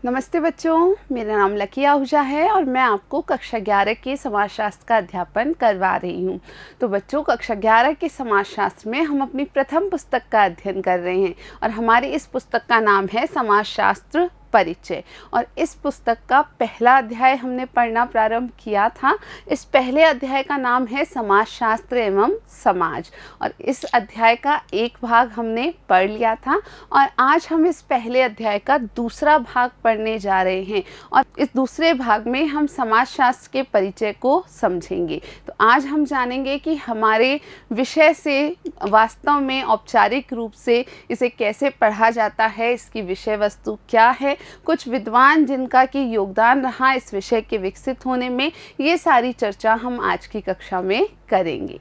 नमस्ते बच्चों, मेरा नाम लकी आहूजा है और मैं आपको कक्षा 11 के समाजशास्त्र का अध्यापन करवा रही हूँ। तो बच्चों, कक्षा 11 के समाजशास्त्र में हम अपनी प्रथम पुस्तक का अध्ययन कर रहे हैं और हमारी इस पुस्तक का नाम है समाजशास्त्र परिचय। और इस पुस्तक का पहला अध्याय हमने पढ़ना प्रारंभ किया था। इस पहले अध्याय का नाम है समाजशास्त्र एवं समाज और इस अध्याय का एक भाग हमने पढ़ लिया था और आज हम इस पहले अध्याय का दूसरा भाग पढ़ने जा रहे हैं और इस दूसरे भाग में हम समाजशास्त्र के परिचय को समझेंगे। तो आज हम जानेंगे कि हमारे विषय से वास्तव में औपचारिक रूप से इसे कैसे पढ़ा जाता है, इसकी विषय वस्तु क्या है, कुछ विद्वान जिनका कि योगदान रहा इस विषय के विकसित होने में, ये सारी चर्चा हम आज की कक्षा में करेंगे।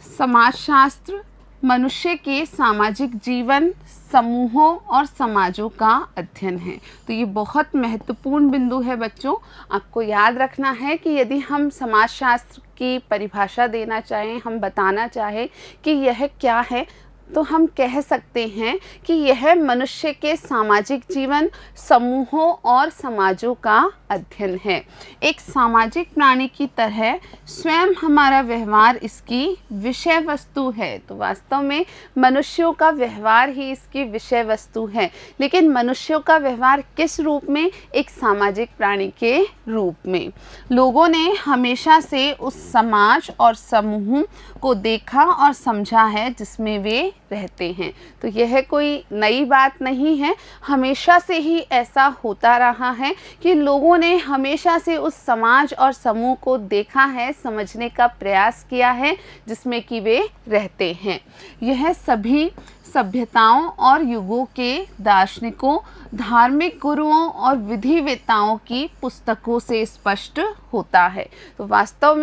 समाजशास्त्र मनुष्य के सामाजिक जीवन, समूहों और समाजों का अध्ययन है। तो ये बहुत महत्वपूर्ण बिंदु है बच्चों। आपको याद रखना है कि यदि हम समाजशास्त्र की परिभाषा देना चाहें, हम बताना चाहें कि यह क्या है, तो हम कह सकते हैं कि यह मनुष्य के सामाजिक जीवन, समूहों और समाजों का अध्ययन है। एक सामाजिक प्राणी की तरह स्वयं हमारा व्यवहार इसकी विषय वस्तु है। तो वास्तव में मनुष्यों का व्यवहार ही इसकी विषय वस्तु है, लेकिन मनुष्यों का व्यवहार किस रूप में? एक सामाजिक प्राणी के रूप में। लोगों ने हमेशा से उस समाज और समूह को देखा और समझा है जिसमें वे रहते हैं। तो यह कोई नई बात नहीं है, हमेशा से ही ऐसा होता रहा है कि लोगों ने हमेशा से उस समाज और समूह को देखा है, समझने का प्रयास किया है जिसमें कि वे रहते हैं। यह सभी सभ्यताओं और युगों के दार्शनिकों, धार्मिक गुरुओं और विधिवेताओं की पुस्तकों से स्पष्ट होता है। तो वास्तव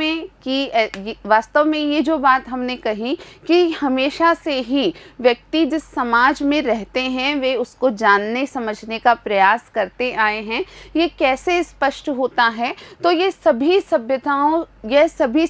में ये जो बात हमने कही कि हमेशा से ही व्यक्ति जिस समाज में रहते हैं वे उसको जानने समझने का प्रयास करते आए हैं, ये कैसे स्पष्ट होता है? तो ये सभी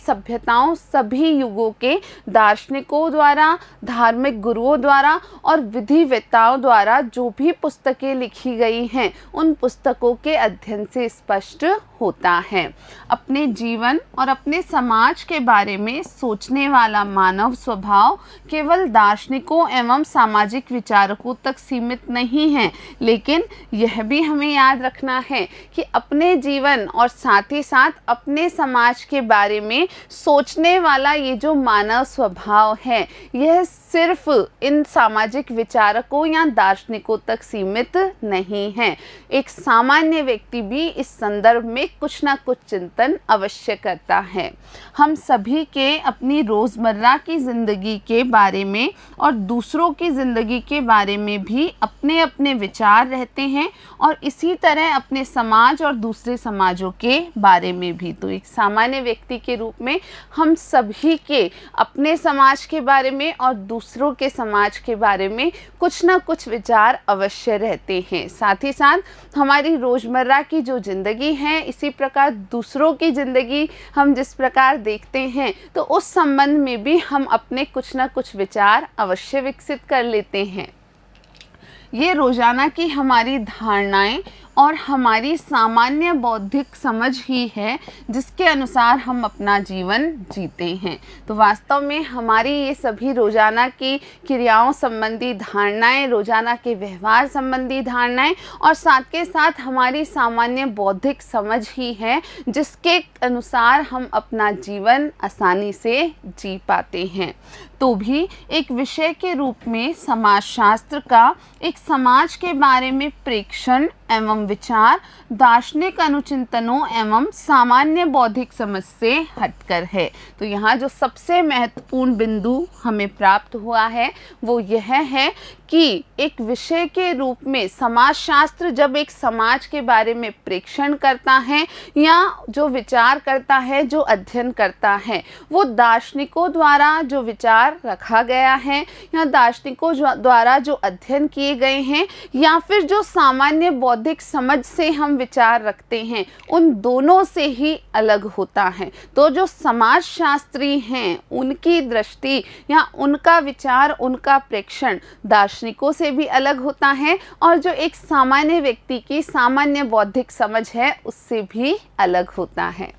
सभ्यताओं सभी युगों के दार्शनिकों द्वारा, धार्मिक गुरुओं द्वारा और विधिवेताओं द्वारा जो भी पुस्तकें लिखी गई हैं उन पुस्तकों के अध्ययन से स्पष्ट होता है। अपने जीवन और अपने समाज के बारे में सोचने वाला मानव स्वभाव केवल दार्शनिकों एवं सामाजिक विचारकों तक सीमित नहीं है, लेकिन यह भी हमें याद रखना है कि अपने जीवन और साथ ही साथ अपने समाज के बारे में सोचने वाला ये जो मानव स्वभाव है, यह सिर्फ इन सामाजिक विचारकों या दार्शनिकों तक सीमित नहीं है। एक सामान्य व्यक्ति भी इस संदर्भ में कुछ ना कुछ चिंतन अवश्य करता है। हम सभी के अपनी रोज़मर्रा की ज़िंदगी के बारे में और दूसरों की ज़िंदगी के बारे में भी अपने अपने विचार रहते हैं और इसी तरह अपने समाज और दूसरे समाजों के बारे में भी। तो एक सामान्य व्यक्ति के रूप में हम सभी के अपने समाज के बारे में और दूसरों के समाज के बारे में कुछ ना कुछ विचार अवश्य रहते हैं। साथ ही साथ हमारी रोज़मर्रा की जो ज़िंदगी है, इसी प्रकार दूसरों की ज़िंदगी हम जिस प्रकार देखते हैं, तो उस संबंध में भी हम अपने कुछ ना कुछ विचार अवश्य विकसित कर लेते हैं। ये रोज़ाना की हमारी धारणाएं और हमारी सामान्य बौद्धिक समझ ही है जिसके अनुसार हम अपना जीवन जीते हैं। तो वास्तव में हमारी ये सभी रोज़ाना की क्रियाओं संबंधी धारणाएं, रोज़ाना के व्यवहार संबंधी धारणाएं और साथ के साथ हमारी सामान्य बौद्धिक समझ ही है जिसके अनुसार हम अपना जीवन आसानी से जी पाते हैं। तो भी एक विषय के रूप में समाजशास्त्र का एक समाज के बारे में प्रेक्षण एवं विचार दार्शनिक अनुचिंतनों एवं सामान्य बौद्धिक समझ से हटकर है। तो यहाँ जो सबसे महत्वपूर्ण बिंदु हमें प्राप्त हुआ है वो यह है कि एक विषय के रूप में समाजशास्त्र जब एक समाज के बारे में प्रेक्षण करता है या जो विचार करता है, जो अध्ययन करता है, वो दार्शनिकों द्वारा जो विचार रखा गया है या दार्शनिकों द्वारा जो अध्ययन किए गए हैं या फिर जो सामान्य बौद्धिक बौद्धिक समझ से हम विचार रखते हैं उन दोनों से ही अलग होता है। तो जो समाजशास्त्री हैं उनकी दृष्टि या उनका विचार, उनका प्रेक्षण दार्शनिकों से भी अलग होता है और जो एक सामान्य व्यक्ति की सामान्य बौद्धिक समझ है उससे भी अलग होता है।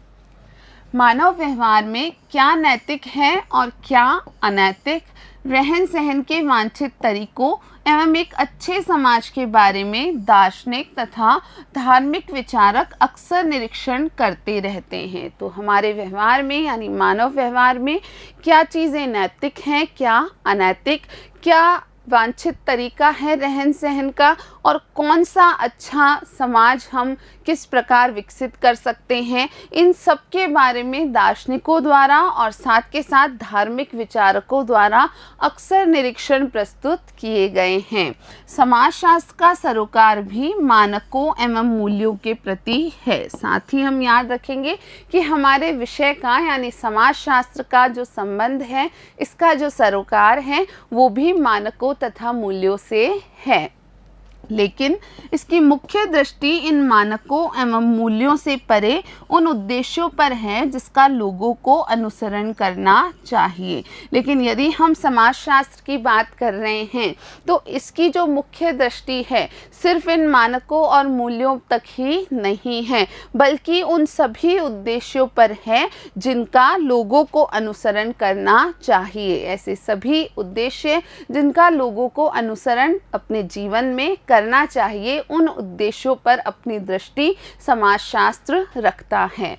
मानव व्यवहार में क्या नैतिक है और क्या अनैतिक, रहन सहन के वांछित तरीकों एवं एक अच्छे समाज के बारे में दार्शनिक तथा धार्मिक विचारक अक्सर निरीक्षण करते रहते हैं। तो हमारे व्यवहार में यानी मानव व्यवहार में क्या चीज़ें नैतिक हैं, क्या अनैतिक, क्या वांछित तरीका है रहन सहन का और कौन सा अच्छा समाज हम किस प्रकार विकसित कर सकते हैं, इन सब के बारे में दार्शनिकों द्वारा और साथ के साथ धार्मिक विचारकों द्वारा अक्सर निरीक्षण प्रस्तुत किए गए हैं। समाजशास्त्र का सरोकार भी मानकों एवं मूल्यों के प्रति है। साथ ही हम याद रखेंगे कि हमारे विषय का यानी समाजशास्त्र का जो संबंध है, इसका जो सरोकार है वो भी मानकों तथा मूल्यों से है। लेकिन इसकी मुख्य दृष्टि इन मानकों एवं मूल्यों से परे उन उद्देश्यों पर है जिसका लोगों को अनुसरण करना चाहिए। लेकिन यदि हम समाजशास्त्र की बात कर रहे हैं तो इसकी जो मुख्य दृष्टि है सिर्फ इन मानकों और मूल्यों तक ही नहीं है, बल्कि उन सभी उद्देश्यों पर है जिनका लोगों को अनुसरण करना चाहिए। ऐसे सभी उद्देश्य जिनका लोगों को अनुसरण अपने जीवन में करना चाहिए, उन उद्देश्यों पर अपनी दृष्टि समाजशास्त्र रखता है।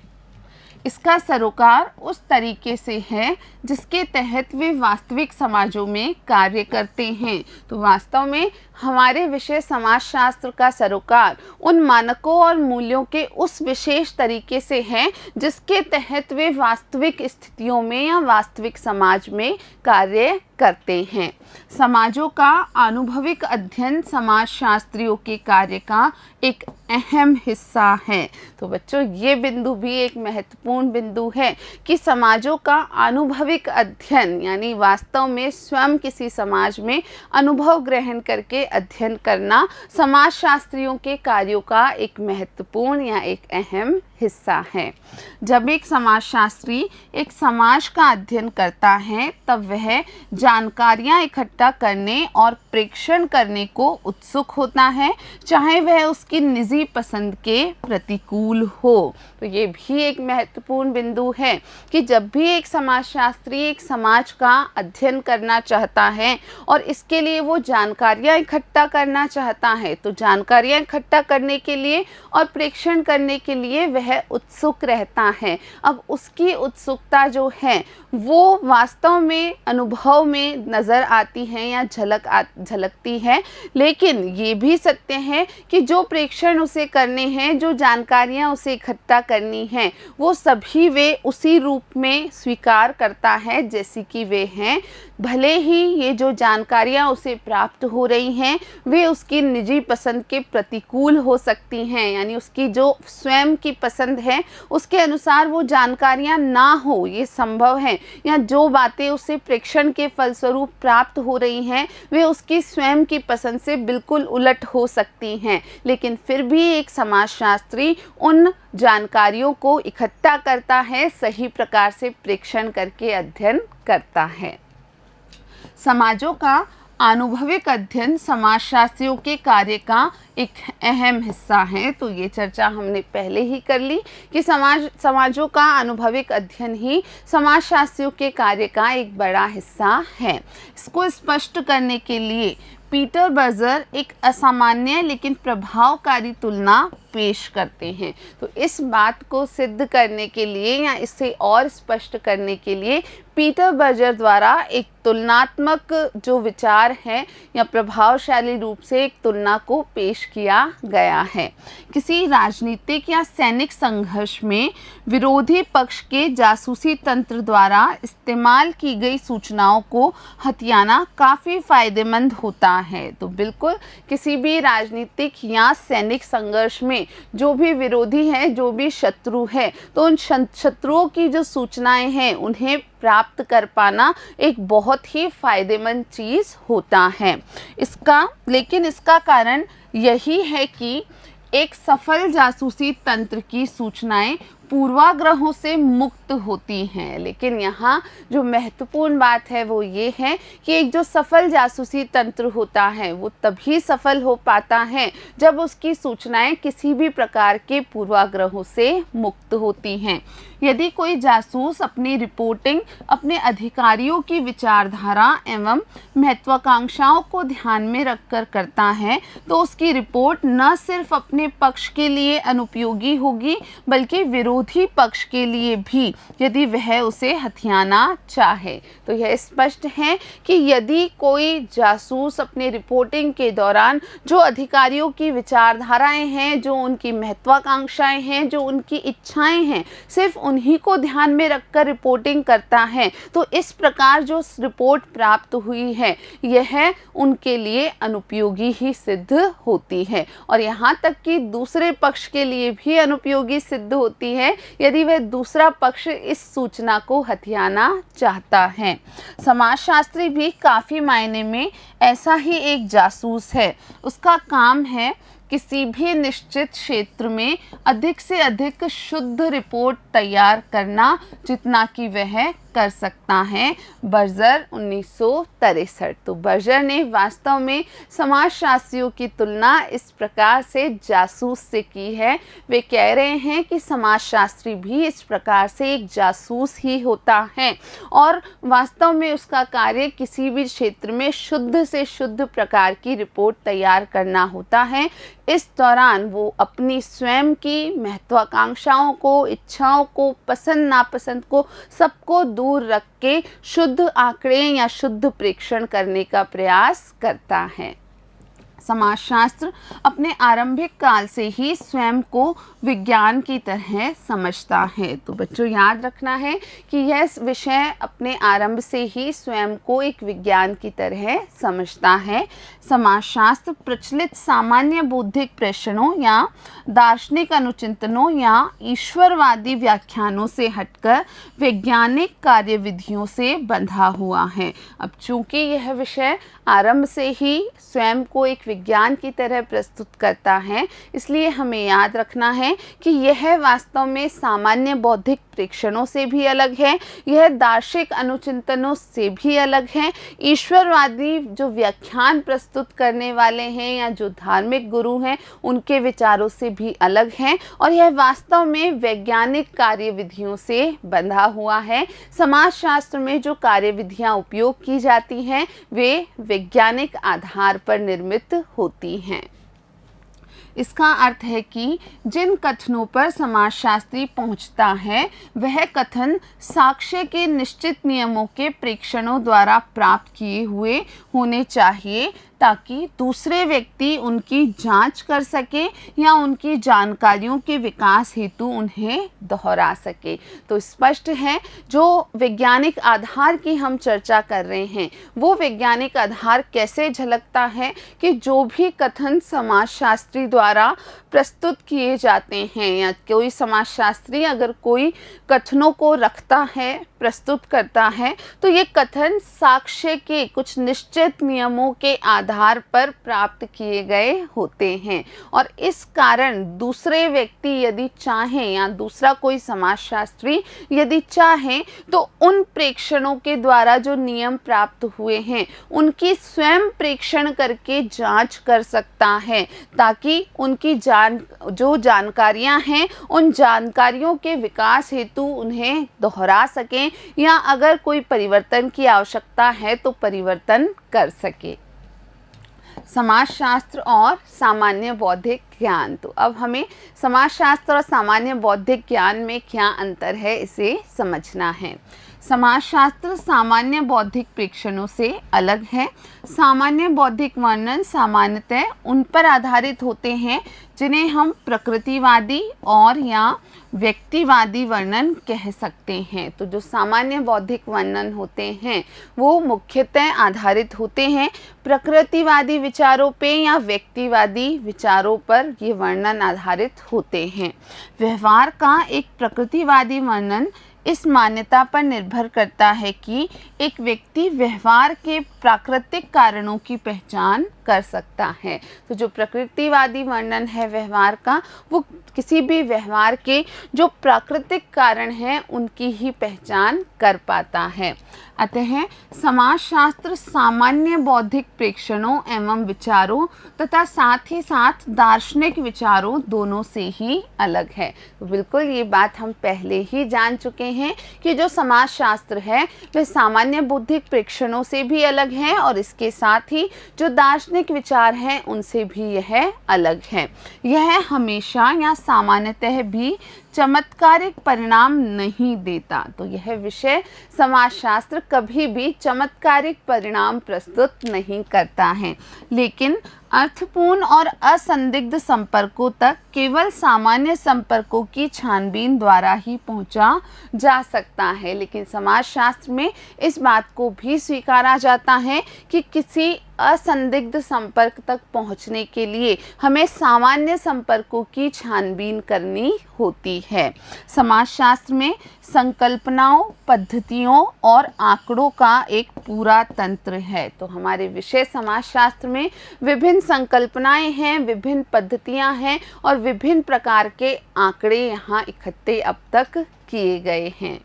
इसका सरोकार उस तरीके से है जिसके तहत वे वास्तविक समाजों में कार्य करते हैं। तो वास्तव में हमारे विषय समाजशास्त्र का सरोकार उन मानकों और मूल्यों के उस विशेष तरीके से है जिसके तहत वे वास्तविक स्थितियों में या वास्तविक समाज में कार्य करते हैं। समाजों का अनुभविक अध्ययन समाजशास्त्रियों के कार्य का एक अहम हिस्सा है। तो बच्चों, ये बिंदु भी एक महत्वपूर्ण बिंदु है कि समाजों का अनुभविक अध्ययन यानी वास्तव में स्वयं किसी समाज में अनुभव ग्रहण करके अध्ययन करना समाजशास्त्रियों के कार्यों का एक महत्वपूर्ण या एक अहम हिस्सा है। जब एक समाजशास्त्री एक समाज का अध्ययन करता है तब वह जानकारियां इकट्ठा करने और प्रेक्षण करने को उत्सुक होता है, चाहे वह उसकी निजी पसंद के प्रतिकूल हो। तो ये भी एक महत्वपूर्ण बिंदु है कि जब भी एक समाजशास्त्री एक समाज का अध्ययन करना चाहता है और इसके लिए वो जानकारियां इकट्ठा करना चाहता है, तो जानकारियां इकट्ठा करने के लिए और प्रेक्षण करने के लिए वह उत्सुक रहता है। अब उसकी उत्सुकता जो है वो वास्तव में अनुभव में नज़र आती है या झलकती है, लेकिन ये भी सत्य है कि जो प्रेक्षण उसे करने हैं, जो जानकारियां उसे इकट्ठा करनी हैं, वो सभी वे उसी रूप में स्वीकार करता है जैसी कि वे हैं। भले ही ये जो जानकारियां उसे प्राप्त हो रही हैं वे उसकी निजी पसंद के प्रतिकूल हो सकती हैं, यानी उसकी जो स्वयं की पसंद है उसके अनुसार वो जानकारियां ना हो, ये संभव है, या जो बातें उसे प्रेक्षण के फलस्वरूप प्राप्त हो रही हैं वे उसकी स्वयं की पसंद से बिल्कुल उलट हो सकती हैं। लेकिन फिर भी एक समाजशास्त्री उन जानकारियों को इकट्ठा करता है, सही प्रकार से प्रेक्षण करके अध्ययन करता है। समाजों का अनुभविक अध्ययन समाजशास्त्रियों के कार्य का एक अहम हिस्सा है। तो ये चर्चा हमने पहले ही कर ली कि समाजों का अनुभविक अध्ययन ही समाजशास्त्रियों के कार्य का एक बड़ा हिस्सा है। इसको स्पष्ट करने के लिए पीटर बर्जर एक असामान्य लेकिन प्रभावकारी तुलना पेश करते हैं। तो इस बात को सिद्ध करने के लिए या इसे और स्पष्ट करने के लिए पीटर बर्जर द्वारा एक तुलनात्मक जो विचार है या प्रभावशाली रूप से एक तुलना को पेश किया गया है। किसी राजनीतिक या सैनिक संघर्ष में विरोधी पक्ष के जासूसी तंत्र द्वारा इस्तेमाल की गई सूचनाओं को हथियाना काफ़ी फायदेमंद होता है। तो बिल्कुल किसी भी राजनीतिक या सैनिक संघर्ष में जो भी विरोधी है, जो भी शत्रु है, तो उन शत्रुओं की जो सूचनाएं हैं उन्हें प्राप्त कर पाना एक बहुत ही फायदेमंद चीज़ होता है। लेकिन इसका कारण यही है कि एक सफल जासूसी तंत्र की सूचनाएं पूर्वाग्रहों से मुक्त होती हैं। लेकिन यहाँ जो महत्वपूर्ण बात है वो ये है कि एक जो सफल जासूसी तंत्र होता है वो तभी सफल हो पाता है जब उसकी सूचनाएं किसी भी प्रकार के पूर्वाग्रहों से मुक्त होती हैं। यदि कोई जासूस अपनी रिपोर्टिंग अपने अधिकारियों की विचारधारा एवं महत्वाकांक्षाओं को ध्यान में रखकर करता है तो उसकी रिपोर्ट न सिर्फ अपने पक्ष के लिए अनुपयोगी होगी बल्कि विरोधी पक्ष के लिए भी, यदि वह उसे हथियाना चाहे। तो यह स्पष्ट है कि यदि कोई जासूस अपनी रिपोर्टिंग के दौरान जो अधिकारियों की विचारधाराएं हैं, जो उनकी महत्वाकांक्षाएं हैं, जो उनकी इच्छाएं हैं, सिर्फ उन्हीं को ध्यान में रखकर रिपोर्टिंग करता है तो इस प्रकार जो रिपोर्ट प्राप्त हुई है यह उनके लिए अनुपयोगी ही सिद्ध होती है और यहाँ तक कि दूसरे पक्ष के लिए भी अनुपयोगी सिद्ध होती है यदि वह दूसरा पक्ष इस सूचना को हथियाना चाहता है। समाजशास्त्री भी काफ़ी मायने में ऐसा ही एक जासूस है। उसका काम है किसी भी निश्चित क्षेत्र में अधिक से अधिक शुद्ध रिपोर्ट तैयार करना जितना कि वह कर सकता है। बर्जर 1963। तो बर्जर ने वास्तव में समाजशास्त्रियों की तुलना इस प्रकार से जासूस से की है। वे कह रहे हैं कि समाजशास्त्री भी इस प्रकार से एक जासूस ही होता है और वास्तव में उसका कार्य किसी भी क्षेत्र में शुद्ध से शुद्ध प्रकार की रिपोर्ट तैयार करना होता है। इस दौरान वो अपनी स्वयं की महत्वाकांक्षाओं को, इच्छाओं को, पसंद नापसंद को सबको दूर रख के शुद्ध आंकड़े या शुद्ध प्रेक्षण करने का प्रयास करता है। समाजशास्त्र अपने आरंभिक काल से ही स्वयं को विज्ञान की तरह समझता है। तो बच्चों याद रखना है कि यह विषय अपने आरंभ से ही स्वयं को एक विज्ञान की तरह समझता है। समाजशास्त्र प्रचलित सामान्य बौद्धिक प्रेषणों या दार्शनिक अनुचिंतनों या ईश्वरवादी व्याख्यानों से हटकर वैज्ञानिक कार्यविधियों से बंधा हुआ है। अब चूंकि यह विषय आरंभ से ही स्वयं को एक विज्ञान की तरह प्रस्तुत करता है इसलिए हमें याद रखना है कि यह वास्तव में सामान्य बौद्धिक प्रेक्षणों से भी अलग है, यह दार्शनिक अनुचिंतनों से भी अलग है, ईश्वरवादी जो व्याख्यान प्रस्तुत करने वाले हैं या जो धार्मिक गुरु हैं उनके विचारों से भी अलग है और यह वास्तव में वैज्ञानिक कार्यविधियों से बंधा हुआ है। समाजशास्त्र में जो कार्यविधियां उपयोग की जाती हैं वे वैज्ञानिक आधार पर निर्मित होती हैं। इसका अर्थ है कि जिन कथनों पर समाजशास्त्री पहुंचता है वह कथन साक्ष्य के निश्चित नियमों के प्रेक्षणों द्वारा प्राप्त किए हुए होने चाहिए ताकि दूसरे व्यक्ति उनकी जांच कर सके या उनकी जानकारियों के विकास हेतु उन्हें दोहरा सके। तो स्पष्ट है जो वैज्ञानिक आधार की हम चर्चा कर रहे हैं वो वैज्ञानिक आधार कैसे झलकता है कि जो भी कथन समाजशास्त्री द्वारा प्रस्तुत किए जाते हैं या कोई समाजशास्त्री अगर कोई कथनों को रखता है, प्रस्तुत करता है तो ये कथन साक्ष्य के कुछ निश्चित नियमों के आधार पर प्राप्त किए गए होते हैं और इस कारण दूसरे व्यक्ति यदि चाहें या दूसरा कोई समाजशास्त्री यदि चाहें तो उन प्रेक्षणों के द्वारा जो नियम प्राप्त हुए हैं उनकी स्वयं प्रेक्षण करके जांच कर सकता है ताकि उनकी जो जानकारियां हैं उन जानकारियों के विकास हेतु उन्हें दोहरा सकें या अगर कोई परिवर्तन की आवश्यकता है तो परिवर्तन कर सके। समाजशास्त्र और सामान्य बौद्धिक ज्ञान। तो अब हमें समाजशास्त्र और सामान्य बौद्धिक ज्ञान में क्या अंतर है इसे समझना है। समाजशास्त्र सामान्य बौद्धिक प्रेक्षणों से अलग है। सामान्य बौद्धिक वर्णन सामान्यतः उन पर आधारित होते हैं जिन्हें हम प्रकृतिवादी और या व्यक्तिवादी वर्णन कह सकते हैं। तो जो सामान्य बौद्धिक वर्णन होते हैं वो मुख्यतः आधारित होते हैं प्रकृतिवादी विचारों पे या व्यक्तिवादी विचारों पर ये वर्णन आधारित होते हैं। व्यवहार का एक प्रकृतिवादी वर्णन इस मान्यता पर निर्भर करता है कि एक व्यक्ति व्यवहार के प्राकृतिक कारणों की पहचान कर सकता है। तो जो प्रकृतिवादी वर्णन है व्यवहार का, वो किसी भी व्यवहार के जो प्राकृतिक कारण हैं उनकी ही पहचान कर पाता है। अतः समाजशास्त्र सामान्य बौद्धिक प्रेक्षणों एवं विचारों तथा साथ ही साथ दार्शनिक विचारों दोनों से ही अलग है। तो बिल्कुल ये बात हम पहले ही जान चुके हैं कि जो समाजशास्त्र है वह सामान्य बौद्धिक प्रेक्षणों से भी अलग है और इसके साथ ही जो दार्शनिक विचार हैं उनसे भी यह अलग है। यह हमेशा या सामान्यतः भी चमत्कारिक परिणाम नहीं देता। तो यह विषय समाजशास्त्र कभी भी चमत्कारिक परिणाम प्रस्तुत नहीं करता है, लेकिन अर्थपूर्ण और असंदिग्ध संपर्कों तक केवल सामान्य संपर्कों की छानबीन द्वारा ही पहुंचा जा सकता है। लेकिन समाजशास्त्र में इस बात को भी स्वीकारा जाता है कि किसी असंदिग्ध संपर्क तक पहुंचने के लिए हमें सामान्य संपर्कों की छानबीन करनी होती है। समाजशास्त्र में संकल्पनाओं, पद्धतियों और आंकड़ों का एक पूरा तंत्र है। तो हमारे विषय समाजशास्त्र में विभिन्न संकल्पनाएं हैं, विभिन्न पद्धतियां हैं और विभिन्न प्रकार के आंकड़े यहाँ इकट्ठे अब तक किए गए हैं।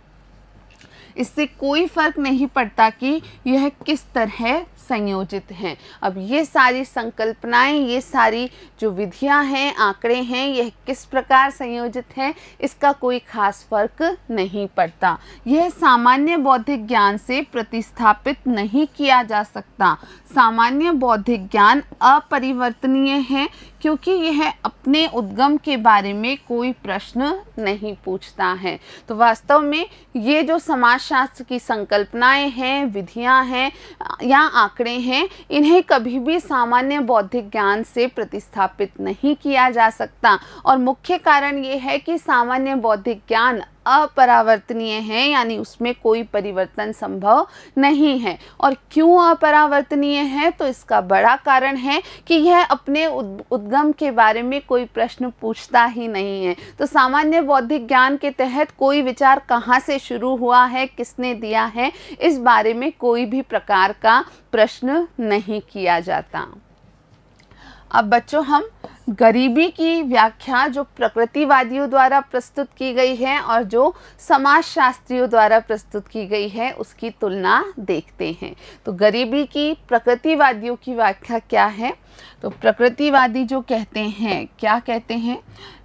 इससे कोई फर्क नहीं पड़ता कि यह किस तरह संयोजित हैं। अब ये सारी संकल्पनाएं, ये सारी जो विधियां हैं, आंकड़े हैं, यह किस प्रकार संयोजित हैं, इसका कोई खास फर्क नहीं पड़ता। यह सामान्य बौद्धिक ज्ञान से प्रतिस्थापित नहीं किया जा सकता। सामान्य बौद्धिक ज्ञान अपरिवर्तनीय है क्योंकि यह अपने उद्गम के बारे में कोई प्रश्न नहीं पूछता है। तो वास्तव में ये जो समाजशास्त्र की संकल्पनाएं हैं, विधियां हैं या आंकड़े हैं, इन्हें कभी भी सामान्य बौद्धिक ज्ञान से प्रतिस्थापित नहीं किया जा सकता। और मुख्य कारण ये है कि सामान्य बौद्धिक ज्ञान अपरिवर्तनीय है, यानी उसमें कोई परिवर्तन संभव नहीं है। और क्यों अपरिवर्तनीय है? तो इसका बड़ा कारण है कि यह अपने उद्गम के बारे में कोई प्रश्न पूछता ही नहीं है। तो सामान्य बौद्धिक ज्ञान के तहत कोई विचार कहाँ से शुरू हुआ है, किसने दिया है, इस बारे में कोई भी प्रकार का प्रश्न नहीं किया जाता। अब बच्चों, हम गरीबी की व्याख्या जो प्रकृतिवादियों द्वारा प्रस्तुत की गई है और जो समाजशास्त्रियों द्वारा प्रस्तुत की गई है उसकी तुलना देखते हैं। तो गरीबी की प्रकृतिवादियों की व्याख्या क्या है? तो प्रकृतिवादी जो कहते हैं, क्या कहते हैं?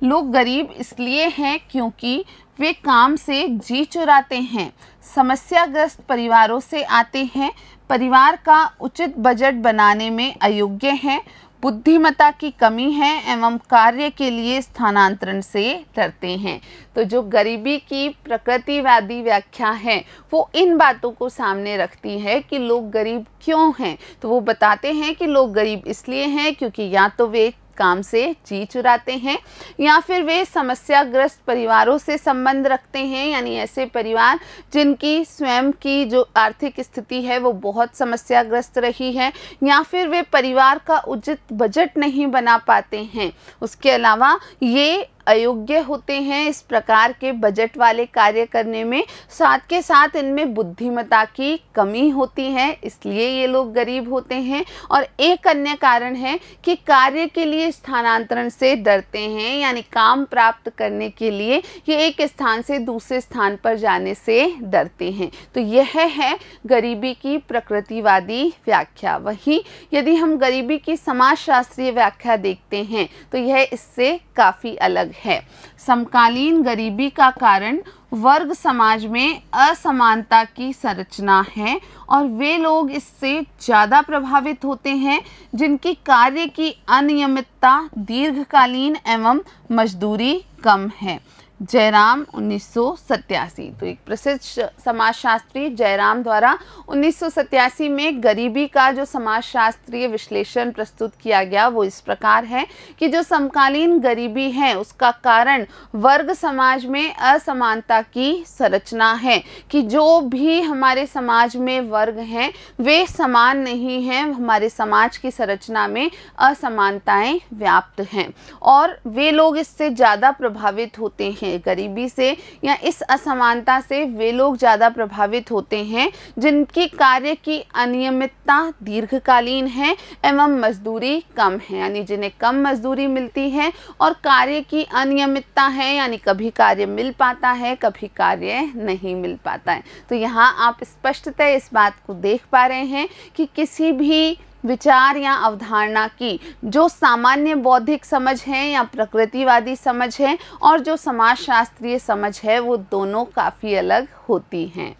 लोग गरीब इसलिए हैं क्योंकि वे काम से जी चुराते हैं, समस्याग्रस्त परिवारों से आते हैं, परिवार का उचित बजट बनाने में अयोग्य हैं, बुद्धिमत्ता की कमी है एवं कार्य के लिए स्थानांतरण से डरते हैं। तो जो गरीबी की प्रकृतिवादी व्याख्या है वो इन बातों को सामने रखती है कि लोग गरीब क्यों हैं। तो वो बताते हैं कि लोग गरीब इसलिए हैं क्योंकि या तो वे काम से जी चुराते हैं या फिर वे समस्याग्रस्त परिवारों से संबंध रखते हैं, यानी ऐसे परिवार जिनकी स्वयं की जो आर्थिक स्थिति है वो बहुत समस्याग्रस्त रही है, या फिर वे परिवार का उचित बजट नहीं बना पाते हैं। उसके अलावा ये अयोग्य होते हैं इस प्रकार के बजट वाले कार्य करने में, साथ के साथ इनमें बुद्धिमत्ता की कमी होती है, इसलिए ये लोग गरीब होते हैं। और एक अन्य कारण है कि कार्य के लिए स्थानांतरण से डरते हैं, यानी काम प्राप्त करने के लिए ये एक स्थान से दूसरे स्थान पर जाने से डरते हैं। तो यह है गरीबी की प्रकृतिवादी व्याख्या। वहीं यदि हम गरीबी की समाजशास्त्रीय व्याख्या देखते हैं तो यह इससे काफ़ी अलग है। समकालीन गरीबी का कारण वर्ग समाज में असमानता की संरचना है और वे लोग इससे ज़्यादा प्रभावित होते हैं जिनकी कार्य की अनियमितता दीर्घकालीन एवं मजदूरी कम है। जयराम 1987। तो एक प्रसिद्ध समाजशास्त्री जयराम द्वारा 1987 में गरीबी का जो समाजशास्त्रीय विश्लेषण प्रस्तुत किया गया वो इस प्रकार है कि जो समकालीन गरीबी है उसका कारण वर्ग समाज में असमानता की संरचना है, कि जो भी हमारे समाज में वर्ग हैं वे समान नहीं हैं, हमारे समाज की संरचना में असमानताएं व्याप्त हैं और वे लोग इससे ज़्यादा प्रभावित होते हैं। हैं, गरीबी से या इस असमानता से वे लोग ज़्यादा प्रभावित होते हैं जिनकी कार्य की अनियमितता दीर्घकालीन है एवं मजदूरी कम है, यानी जिन्हें कम मजदूरी मिलती है और कार्य की अनियमितता है, यानी कभी कार्य मिल पाता है कभी कार्य नहीं मिल पाता है। तो यहाँ आप स्पष्टतः इस बात को देख पा रहे हैं कि किसी भी विचार या अवधारणा की जो सामान्य बौद्धिक समझ है या प्रकृतिवादी समझ है और जो समाजशास्त्रीय समझ है वो दोनों काफ़ी अलग होती हैं।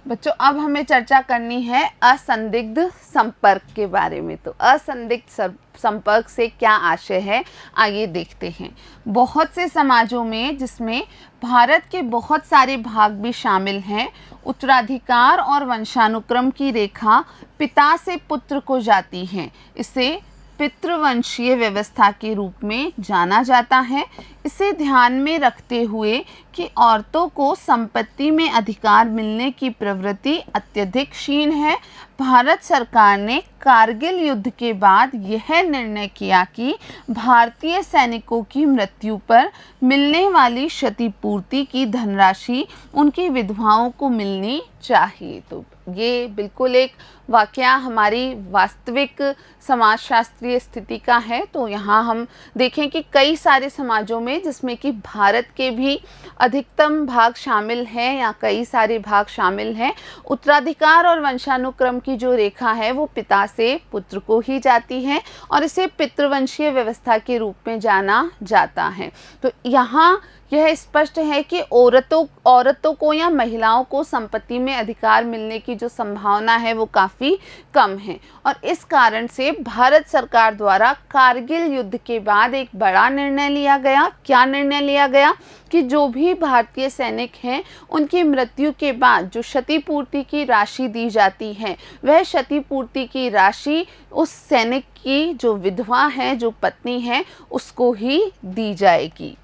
बच्चों, अब हमें चर्चा करनी है असंदिग्ध संपर्क के बारे में। तो असंदिग्ध संपर्क से क्या आशय है, आइए देखते हैं। बहुत से समाजों में, जिसमें भारत के बहुत सारे भाग भी शामिल हैं, उत्तराधिकार और वंशानुक्रम की रेखा पिता से पुत्र को जाती है। इसे पितृवंशीय व्यवस्था के रूप में जाना जाता है। इसे ध्यान में रखते हुए कि औरतों को संपत्ति में अधिकार मिलने की प्रवृत्ति अत्यधिक क्षीण है, भारत सरकार ने कारगिल युद्ध के बाद यह निर्णय किया कि भारतीय सैनिकों की मृत्यु पर मिलने वाली क्षतिपूर्ति की धनराशि उनकी विधवाओं को मिलनी चाहिए। तो ये बिल्कुल एक वाकया हमारी वास्तविक समाजशास्त्रीय स्थिति का है। तो यहाँ हम देखें कि कई सारे समाजों में, जिसमें कि भारत के भी अधिकतम भाग शामिल हैं या कई सारे भाग शामिल हैं, उत्तराधिकार और वंशानुक्रम की जो रेखा है वो पिता से पुत्र को ही जाती है और इसे पितृवंशीय व्यवस्था के रूप में जाना जाता है। तो यहाँ यह स्पष्ट है कि औरतों को या महिलाओं को संपत्ति में अधिकार मिलने की जो संभावना है वो काफ़ी कम है और इस कारण से भारत सरकार द्वारा कारगिल युद्ध के बाद एक बड़ा निर्णय लिया गया। क्या निर्णय लिया गया कि जो भी भारतीय सैनिक हैं उनकी मृत्यु के बाद जो क्षतिपूर्ति की राशि दी जाती है वह क्षतिपूर्ति की राशि उस सैनिक की जो विधवा है, जो पत्नी है, उसको ही दी जाएगी।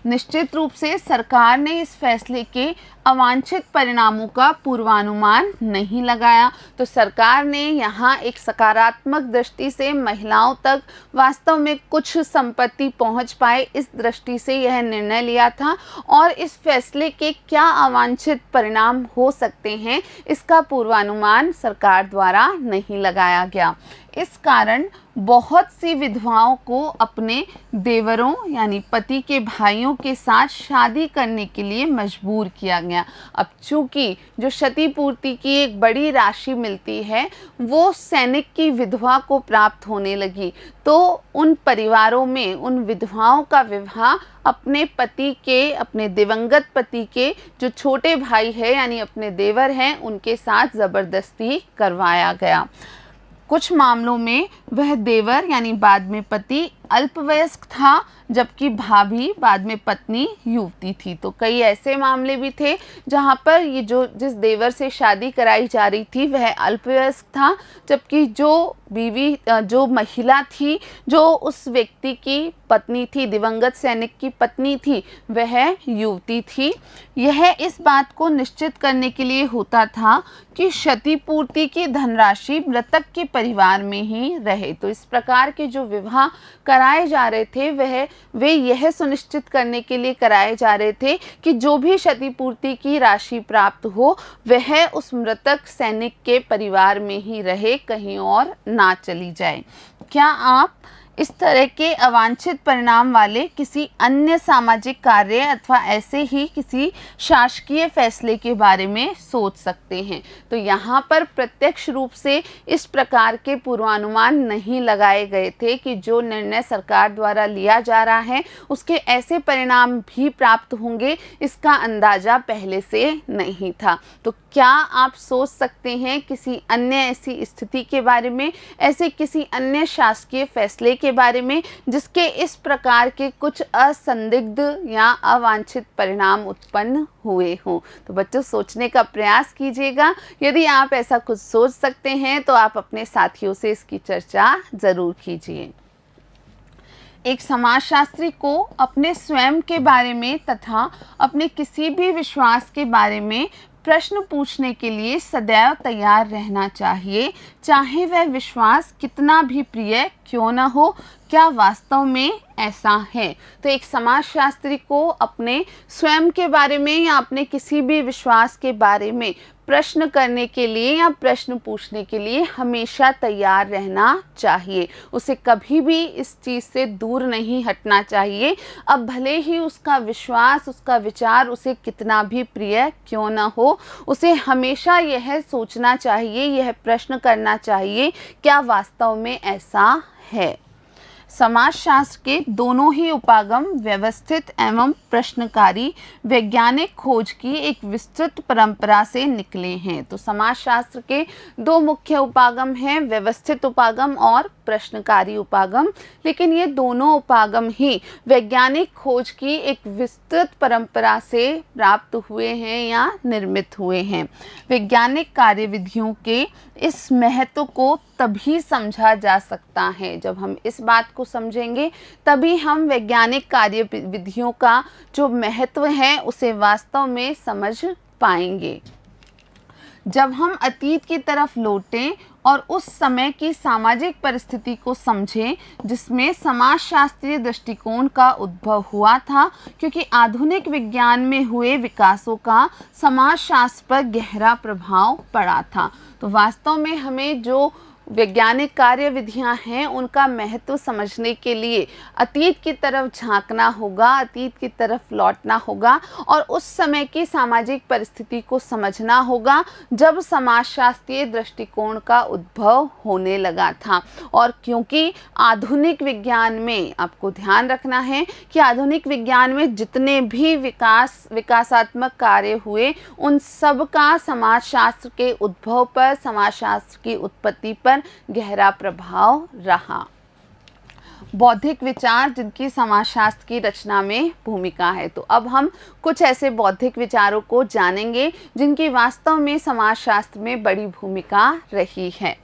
निश्चित रूप से सरकार ने इस फैसले के अवांछित परिणामों का पूर्वानुमान नहीं लगाया। तो सरकार ने यहाँ एक सकारात्मक दृष्टि से महिलाओं तक वास्तव में कुछ संपत्ति पहुँच पाए, इस दृष्टि से यह निर्णय लिया था और इस फैसले के क्या अवांछित परिणाम हो सकते हैं इसका पूर्वानुमान सरकार द्वारा नहीं लगाया गया। इस कारण बहुत सी विधवाओं को अपने देवरों यानी पति के भाइयों के साथ शादी करने के लिए मजबूर किया गया। अब चूंकि जो क्षतिपूर्ति की एक बड़ी राशि मिलती है वो सैनिक की विधवा को प्राप्त होने लगी, तो उन परिवारों में उन विधवाओं का विवाह अपने पति के, अपने दिवंगत पति के जो छोटे भाई है यानी अपने देवर हैं उनके साथ ज़बरदस्ती करवाया गया। कुछ मामलों में वह देवर यानी बाद में पति अल्पवयस्क था जबकि भाभी बाद में पत्नी युवती थी। तो कई ऐसे मामले भी थे जहां पर ये जिस देवर से शादी कराई जा रही थी वह अल्पवयस्क था, जबकि जो महिला थी, जो उस व्यक्ति की पत्नी थी, दिवंगत सैनिक की पत्नी थी, वह युवती थी। यह इस बात को निश्चित करने के लिए होता था कि क्षतिपूर्ति की धनराशि मृतक के परिवार में ही रहे। तो इस प्रकार के जो विवाह कराए जा रहे थे वे यह सुनिश्चित करने के लिए कराए जा रहे थे कि जो भी क्षतिपूर्ति की राशि प्राप्त हो वह उस मृतक सैनिक के परिवार में ही रहे, कहीं और ना चली जाए। क्या आप इस तरह के अवांछित परिणाम वाले किसी अन्य सामाजिक कार्य अथवा ऐसे ही किसी शासकीय फैसले के बारे में सोच सकते हैं? तो यहाँ पर प्रत्यक्ष रूप से इस प्रकार के पूर्वानुमान नहीं लगाए गए थे कि जो निर्णय सरकार द्वारा लिया जा रहा है उसके ऐसे परिणाम भी प्राप्त होंगे, इसका अंदाजा पहले से नहीं था। तो क्या आप सोच सकते हैं किसी अन्य ऐसी स्थिति के बारे में, ऐसे किसी अन्य शासकीय फैसले के बारे में जिसके इस प्रकार के कुछ असंदिग्ध या अवांछित परिणाम उत्पन्न हुए हों? तो बच्चों, सोचने का प्रयास कीजिएगा। यदि आप ऐसा कुछ सोच सकते हैं तो आप अपने साथियों से इसकी चर्चा ज़रूर कीजिए। एक समाजशास्त्री को अपने स्वयं के बारे में तथा अपने किसी भी विश्वास के बारे में प्रश्न पूछने के लिए सदैव तैयार रहना चाहिए, चाहे वह विश्वास कितना भी प्रिय क्यों न हो। क्या वास्तव में ऐसा है? तो एक समाजशास्त्री को अपने स्वयं के बारे में या अपने किसी भी विश्वास के बारे में प्रश्न करने के लिए या प्रश्न पूछने के लिए हमेशा तैयार रहना चाहिए। उसे कभी भी इस चीज़ से दूर नहीं हटना चाहिए। अब भले ही उसका विश्वास, उसका विचार उसे कितना भी प्रिय क्यों न हो, उसे हमेशा यह सोचना चाहिए, यह प्रश्न करना चाहिए, क्या वास्तव में ऐसा है। समाजशास्त्र के दोनों ही उपागम व्यवस्थित एवं प्रश्नकारी वैज्ञानिक खोज की एक विस्तृत परंपरा से निकले हैं। तो समाजशास्त्र के दो मुख्य उपागम हैं, व्यवस्थित उपागम और प्रश्नकारी उपागम, लेकिन ये दोनों उपागम ही वैज्ञानिक खोज की एक विस्तृत परंपरा से प्राप्त हुए हैं या निर्मित हुए हैं। वैज्ञानिक कार्यविधियों के इस महत्व को तभी समझा जा सकता है, जब हम इस बात को समझेंगे तभी हम वैज्ञानिक कार्यविधियों का जो महत्व है उसे वास्तव में समझ पाएंगे। जब हम अतीत की तरफ लौटें और उस समय की सामाजिक परिस्थिति को समझें जिसमें समाजशास्त्रीय दृष्टिकोण का उद्भव हुआ था, क्योंकि आधुनिक विज्ञान में हुए विकासों का समाजशास्त्र पर गहरा प्रभाव पड़ा था। तो वास्तव में हमें जो वैज्ञानिक कार्यविधियां हैं उनका महत्व समझने के लिए अतीत की तरफ झांकना होगा, अतीत की तरफ लौटना होगा और उस समय की सामाजिक परिस्थिति को समझना होगा जब समाजशास्त्रीय दृष्टिकोण का उद्भव होने लगा था। और क्योंकि आधुनिक विज्ञान में आपको ध्यान रखना है कि आधुनिक विज्ञान में जितने भी विकासात्मक कार्य हुए उन सब का समाजशास्त्र के उद्भव पर, समाजशास्त्र की उत्पत्ति पर गहरा प्रभाव रहा। बौद्धिक विचार जिनकी समाजशास्त्र की रचना में भूमिका है। तो अब हम कुछ ऐसे बौद्धिक विचारों को जानेंगे जिनकी वास्तव में समाजशास्त्र में बड़ी भूमिका रही है।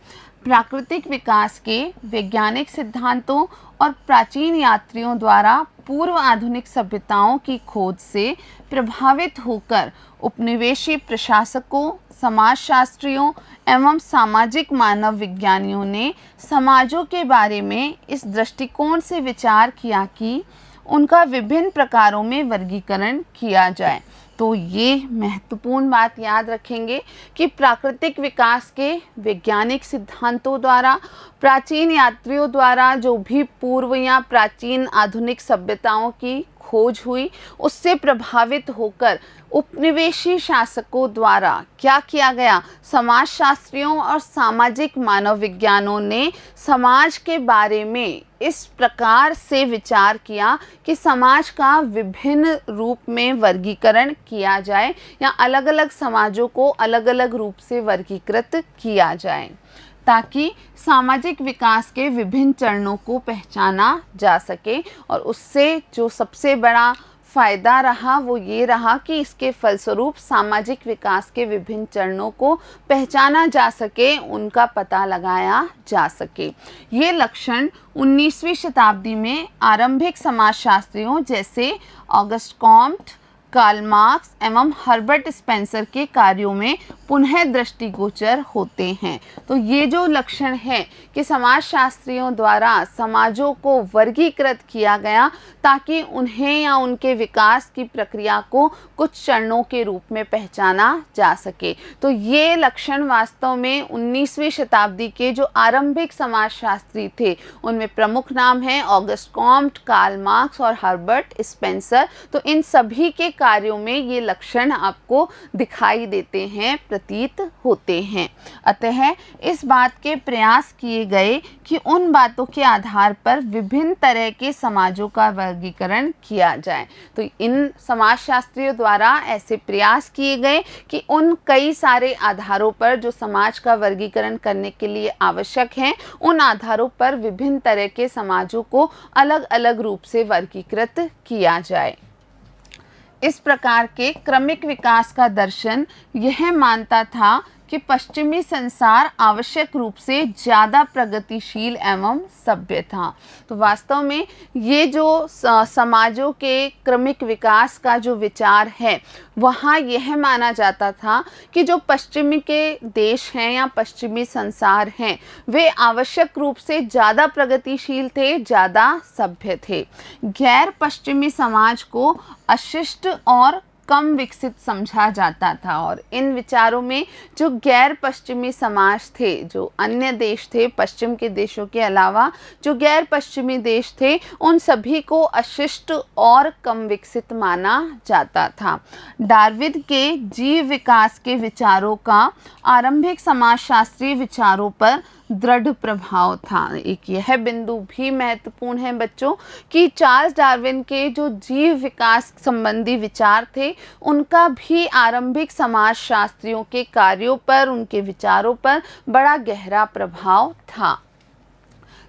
प्राकृतिक विकास के वैज्ञानिक सिद्धांतों और प्राचीन यात्रियों द्वारा पूर्व आधुनिक सभ्यताओं की खोज से प्रभावित होकर उपनिवेशी प्रशासकों, समाजशास्त्रियों एवं सामाजिक मानव विज्ञानियों ने समाजों के बारे में इस दृष्टिकोण से विचार किया कि उनका विभिन्न प्रकारों में वर्गीकरण किया जाए। तो ये महत्वपूर्ण बात याद रखेंगे कि प्राकृतिक विकास के वैज्ञानिक सिद्धांतों द्वारा, प्राचीन यात्रियों द्वारा जो भी पूर्व या प्राचीन आधुनिक सभ्यताओं की खोज हुई उससे प्रभावित होकर उपनिवेशी शासकों द्वारा क्या किया गया, समाजशास्त्रियों और सामाजिक मानव विज्ञानों ने समाज के बारे में इस प्रकार से विचार किया कि समाज का विभिन्न रूप में वर्गीकरण किया जाए या अलग अलग समाजों को अलग अलग रूप से वर्गीकृत किया जाए ताकि सामाजिक विकास के विभिन्न चरणों को पहचाना जा सके। और उससे जो सबसे बड़ा फ़ायदा रहा वो ये रहा कि इसके फलस्वरूप सामाजिक विकास के विभिन्न चरणों को पहचाना जा सके, उनका पता लगाया जा सके। ये लक्षण 19वीं शताब्दी में आरंभिक समाजशास्त्रियों जैसे ऑगस्ट कॉम्ट, कार्ल मार्क्स एवं हर्बर्ट स्पेंसर के कार्यों में पुनः दृष्टिगोचर होते हैं। तो ये जो लक्षण है कि समाजशास्त्रियों द्वारा समाजों को वर्गीकृत किया गया ताकि उन्हें या उनके विकास की प्रक्रिया को कुछ चरणों के रूप में पहचाना जा सके। तो ये लक्षण वास्तव में 19वीं शताब्दी के जो आरंभिक समाजशास्त्री थे उनमें प्रमुख नाम हैं ऑगस्ट कॉम्ट, कार्ल मार्क्स और हर्बर्ट स्पेंसर। तो इन सभी के कार्यों में ये लक्षण आपको दिखाई देते हैं, प्रतीत होते हैं। अतः इस बात के प्रयास किए गए कि उन बातों के आधार पर विभिन्न तरह के समाजों का वर्गीकरण किया जाए। तो इन समाजशास्त्रियों द्वारा ऐसे प्रयास किए गए कि उन कई सारे आधारों पर जो समाज का वर्गीकरण करने के लिए आवश्यक हैं, उन आधारों पर विभिन्न तरह के समाजों को अलग अलग रूप से वर्गीकृत किया जाए। इस प्रकार के क्रमिक विकास का दर्शन यह मानता था कि पश्चिमी संसार आवश्यक रूप से ज़्यादा प्रगतिशील एवं सभ्य था। तो वास्तव में ये जो समाजों के क्रमिक विकास का जो विचार है, वहाँ यह माना जाता था कि जो पश्चिमी के देश हैं या पश्चिमी संसार हैं, वे आवश्यक रूप से ज़्यादा प्रगतिशील थे, ज़्यादा सभ्य थे। गैर पश्चिमी समाज को अशिष्ट और कम विकसित समझा जाता था। और इन विचारों में जो गैर पश्चिमी समाज थे, जो अन्य देश थे, पश्चिम के देशों के अलावा जो गैर पश्चिमी देश थे, उन सभी को अशिष्ट और कम विकसित माना जाता था। डार्विन के जीव विकास के विचारों का आरंभिक समाजशास्त्रीय विचारों पर दृढ़ प्रभाव था। एक यह बिंदु भी महत्वपूर्ण है बच्चों कि चार्ल्स डार्विन के जो जीव विकास संबंधी विचार थे, उनका भी आरंभिक समाजशास्त्रियों के कार्यों पर, उनके विचारों पर बड़ा गहरा प्रभाव था।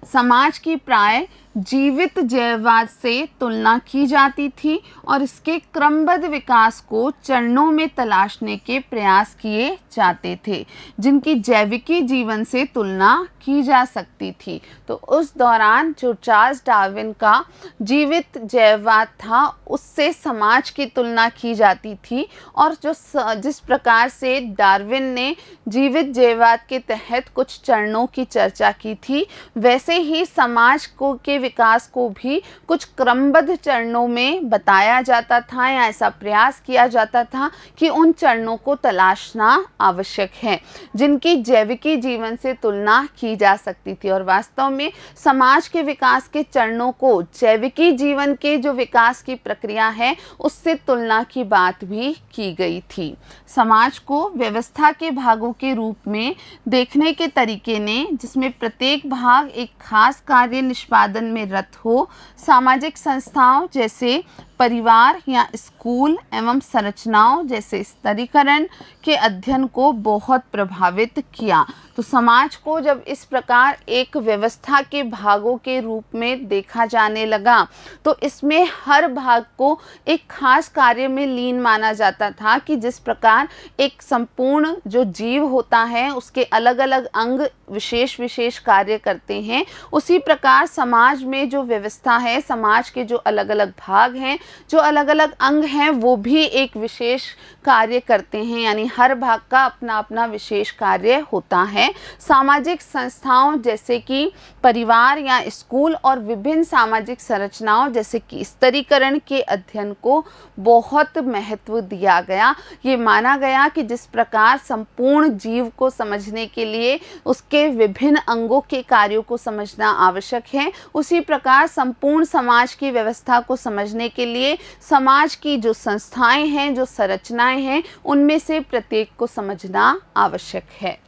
समाज की प्राय जीवित जैववाद से तुलना की जाती थी और इसके क्रमबद्ध विकास को चरणों में तलाशने के प्रयास किए जाते थे, जिनकी जैविकी जीवन से तुलना की जा सकती थी। तो उस दौरान जो चार्ल्स डार्विन का जीवित जैववाद था, उससे समाज की तुलना की जाती थी और जिस प्रकार से डार्विन ने जीवित जैववाद के तहत कुछ चरणों की चर्चा की थी, वैसे ही समाज को के विकास को भी कुछ क्रमबद्ध चरणों में बताया जाता था या ऐसा प्रयास किया जाता था कि उन चरणों को तलाशना आवश्यक है, जिनकी जैविकी जीवन से तुलना की जा सकती थी। और वास्तव में समाज के विकास के चरणों को जैविकी जीवन के जो विकास की प्रक्रिया है, उससे तुलना की बात भी की गई थी। समाज को व्यवस्था के भागों के रूप में देखने के तरीके ने, जिसमें प्रत्येक भाग एक खास कार्य निष्पादन में रत हो, सामाजिक संस्थाओं जैसे परिवार या स्कूल एवं संरचनाओं जैसे स्तरीकरण के अध्ययन को बहुत प्रभावित किया। तो समाज को जब इस प्रकार एक व्यवस्था के भागों के रूप में देखा जाने लगा, तो इसमें हर भाग को एक खास कार्य में लीन माना जाता था कि जिस प्रकार एक संपूर्ण जो जीव होता है, उसके अलग अलग अंग विशेष विशेष कार्य करते हैं, उसी प्रकार समाज में जो व्यवस्था है, समाज के जो अलग अलग भाग हैं, जो अलग अलग अंग हैं, वो भी एक विशेष कार्य करते हैं। यानी हर भाग का अपना अपना विशेष कार्य होता है। सामाजिक संस्थाओं जैसे कि परिवार या स्कूल और विभिन्न सामाजिक संरचनाओं जैसे कि स्तरीकरण के अध्ययन को बहुत महत्व दिया गया। ये माना गया कि जिस प्रकार संपूर्ण जीव को समझने के लिए उसके विभिन्न अंगों के कार्यों को समझना आवश्यक है, उसी प्रकार संपूर्ण समाज की व्यवस्था को समझने के लिए समाज की जो संस्थाएं हैं, जो संरचनाएं हैं, उनमें से प्रत्येक को समझना आवश्यक है।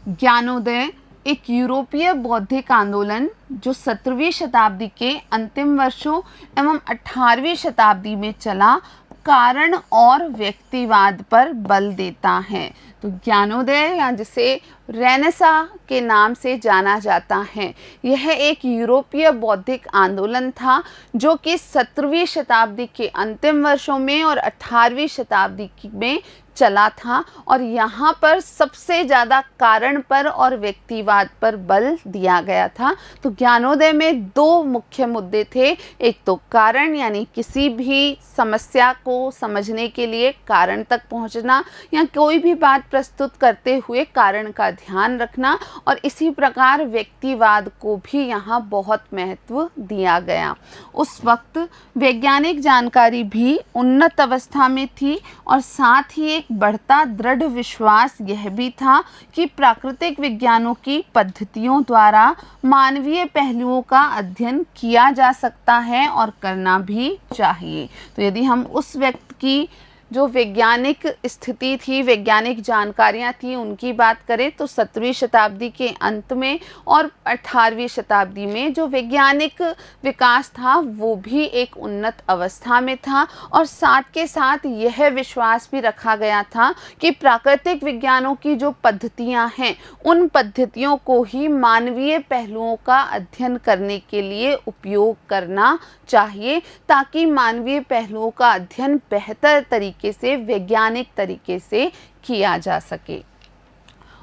ज्ञानोदय एक यूरोपीय बौद्धिक आंदोलन जो 17वीं शताब्दी के अंतिम वर्षों एवं 18वीं शताब्दी में चला, कारण और व्यक्तिवाद पर बल देता है। तो ज्ञानोदय या जिसे रेनेसा के नाम से जाना जाता है, यह एक यूरोपीय बौद्धिक आंदोलन था जो कि 17वीं शताब्दी के अंतिम वर्षों में और 18वीं शताब्दी में चला था। और यहाँ पर सबसे ज़्यादा कारण पर और व्यक्तिवाद पर बल दिया गया था। तो ज्ञानोदय में दो मुख्य मुद्दे थे। एक तो कारण, यानी किसी भी समस्या को समझने के लिए कारण तक पहुँचना या कोई भी बात प्रस्तुत करते हुए कारण का ध्यान रखना, और इसी प्रकार व्यक्तिवाद को भी यहाँ बहुत महत्व दिया गया। उस वक्त वैज्ञानिक जानकारी भी उन्नत अवस्था में थी और साथ ही एक बढ़ता दृढ़ विश्वास यह भी था कि प्राकृतिक विज्ञानों की पद्धतियों द्वारा मानवीय पहलुओं का अध्ययन किया जा सकता है और करना भी चाहिए। तो यदि हम उस व्यक्ति की जो वैज्ञानिक स्थिति थी, वैज्ञानिक जानकारियाँ थी, उनकी बात करें तो 17वीं शताब्दी के अंत में और 18वीं शताब्दी में जो वैज्ञानिक विकास था वो भी एक उन्नत अवस्था में था। और साथ के साथ यह विश्वास भी रखा गया था कि प्राकृतिक विज्ञानों की जो पद्धतियाँ हैं, उन पद्धतियों को ही मानवीय पहलुओं का अध्ययन करने के लिए उपयोग करना चाहिए, ताकि मानवीय पहलुओं का अध्ययन बेहतर तरीके से, वैज्ञानिक तरीके से किया जा सके।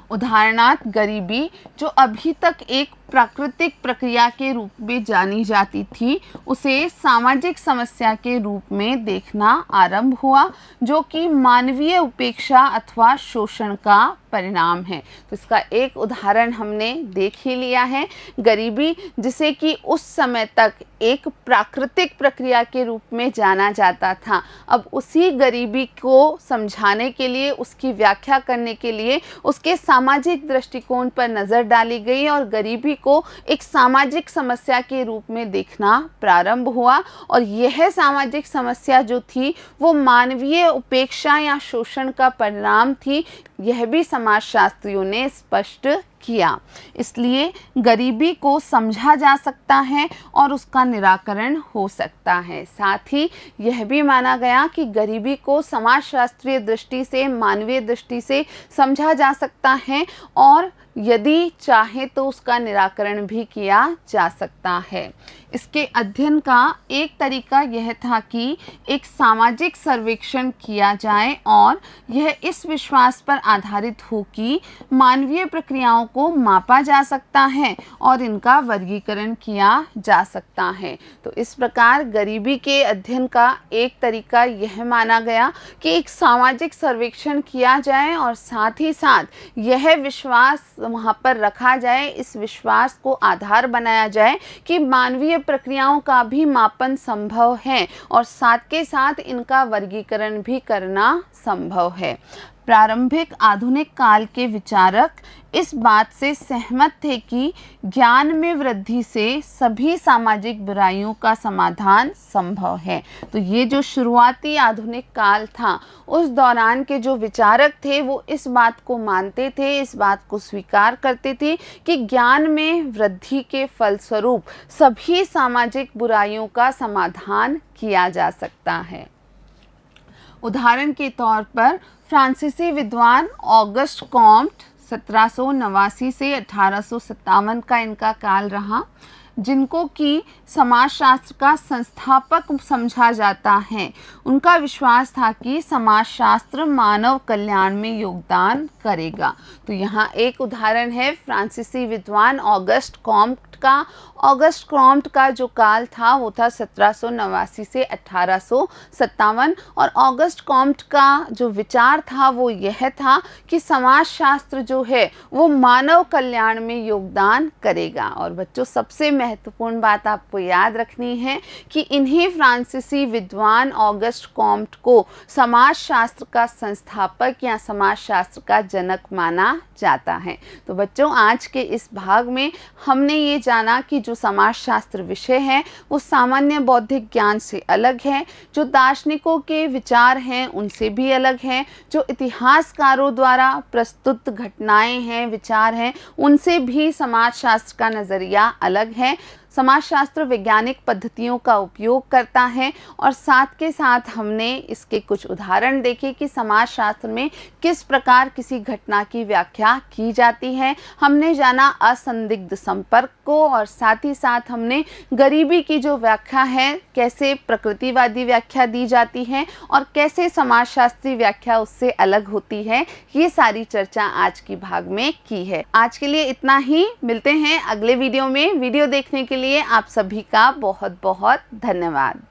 उदाहरणार्थ गरीबी, जो अभी तक एक प्राकृतिक प्रक्रिया के रूप में जानी जाती थी, उसे सामाजिक समस्या के रूप में देखना आरंभ हुआ, जो कि मानवीय उपेक्षा अथवा शोषण का परिणाम है। तो इसका एक उदाहरण हमने देख ही लिया है, गरीबी, जिसे कि उस समय तक एक प्राकृतिक प्रक्रिया के रूप में जाना जाता था। अब उसी गरीबी को समझाने के लिए, उसकी व्याख्या करने के लिए उसके सामाजिक दृष्टिकोण पर नज़र डाली गई और गरीबी को एक सामाजिक समस्या के रूप में देखना प्रारंभ हुआ। और यह सामाजिक समस्या जो थी वो मानवीय उपेक्षा या शोषण का परिणाम थी, यह भी समाजशास्त्रियों ने स्पष्ट किया। इसलिए गरीबी को समझा जा सकता है और उसका निराकरण हो सकता है। साथ ही यह भी माना गया कि गरीबी को समाजशास्त्रीय दृष्टि से, मानवीय दृष्टि से समझा जा सकता है और यदि चाहे तो उसका निराकरण भी किया जा सकता है। इसके अध्ययन का एक तरीका यह था कि एक सामाजिक सर्वेक्षण किया जाए और यह इस विश्वास पर आधारित हो कि मानवीय प्रक्रियाओं को मापा जा सकता है और इनका वर्गीकरण किया जा सकता है। तो इस प्रकार गरीबी के अध्ययन का एक तरीका यह माना गया कि एक सामाजिक सर्वेक्षण किया जाए और साथ ही साथ यह विश्वास वहाँ पर रखा जाए, इस विश्वास को आधार बनाया जाए कि मानवीय प्रक्रियाओं का भी मापन संभव है और साथ के साथ इनका वर्गीकरण भी करना संभव है। प्रारंभिक आधुनिक काल के विचारक इस बात से सहमत थे कि ज्ञान में वृद्धि से सभी सामाजिक बुराइयों का समाधान संभव है। तो ये जो शुरुआती आधुनिक काल था, उस दौरान के जो विचारक थे वो इस बात को मानते थे, इस बात को स्वीकार करते थे कि ज्ञान में वृद्धि के फलस्वरूप सभी सामाजिक बुराइयों का समाधान किया जा सकता है। उदाहरण के तौर पर फ्रांसीसी विद्वान ऑगस्ट कॉम्ट 1789 से 1857 का इनका काल रहा, जिनको कि समाजशास्त्र का संस्थापक समझा जाता है। उनका विश्वास था कि समाजशास्त्र मानव कल्याण में योगदान करेगा। तो यहाँ एक उदाहरण है फ्रांसीसी विद्वान ऑगस्ट कॉम्ट का। ऑगस्ट कॉम्ट का जो काल था वो था 1789 से 1857 और ऑगस्ट कॉम्ट का जो विचार था वो यह था कि समाजशास्त्र जो है वो मानव कल्याण में योगदान करेगा। और बच्चों, सबसे महत्वपूर्ण बात आपको याद रखनी है कि इन्हीं फ्रांसीसी विद्वान ऑगस्ट कॉम्ट को समाजशास्त्र का संस्थापक या समाजशास्त्र का जनक माना जाता है। तो बच्चों, आज के इस भाग में हमने ये जाना कि जो समाजशास्त्र विषय है वो सामान्य बौद्धिक ज्ञान से अलग है, जो दार्शनिकों के विचार हैं उनसे भी अलग है, जो इतिहासकारों द्वारा प्रस्तुत घटनाएं हैं, विचार हैं, उनसे भी समाजशास्त्र का नज़रिया अलग है। समाजशास्त्र वैज्ञानिक पद्धतियों का उपयोग करता है और साथ के साथ हमने इसके कुछ उदाहरण देखे कि समाजशास्त्र में किस प्रकार किसी घटना की व्याख्या की जाती है। हमने जाना असंदिग्ध संपर्क को और साथ ही साथ हमने गरीबी की जो व्याख्या है, कैसे प्रकृतिवादी व्याख्या दी जाती है और कैसे समाजशास्त्री व्याख्या उससे अलग होती है, ये सारी चर्चा आज की भाग में की है। आज के लिए इतना ही, मिलते हैं अगले वीडियो में। वीडियो देखने के लिए आप सभी का बहुत बहुत धन्यवाद।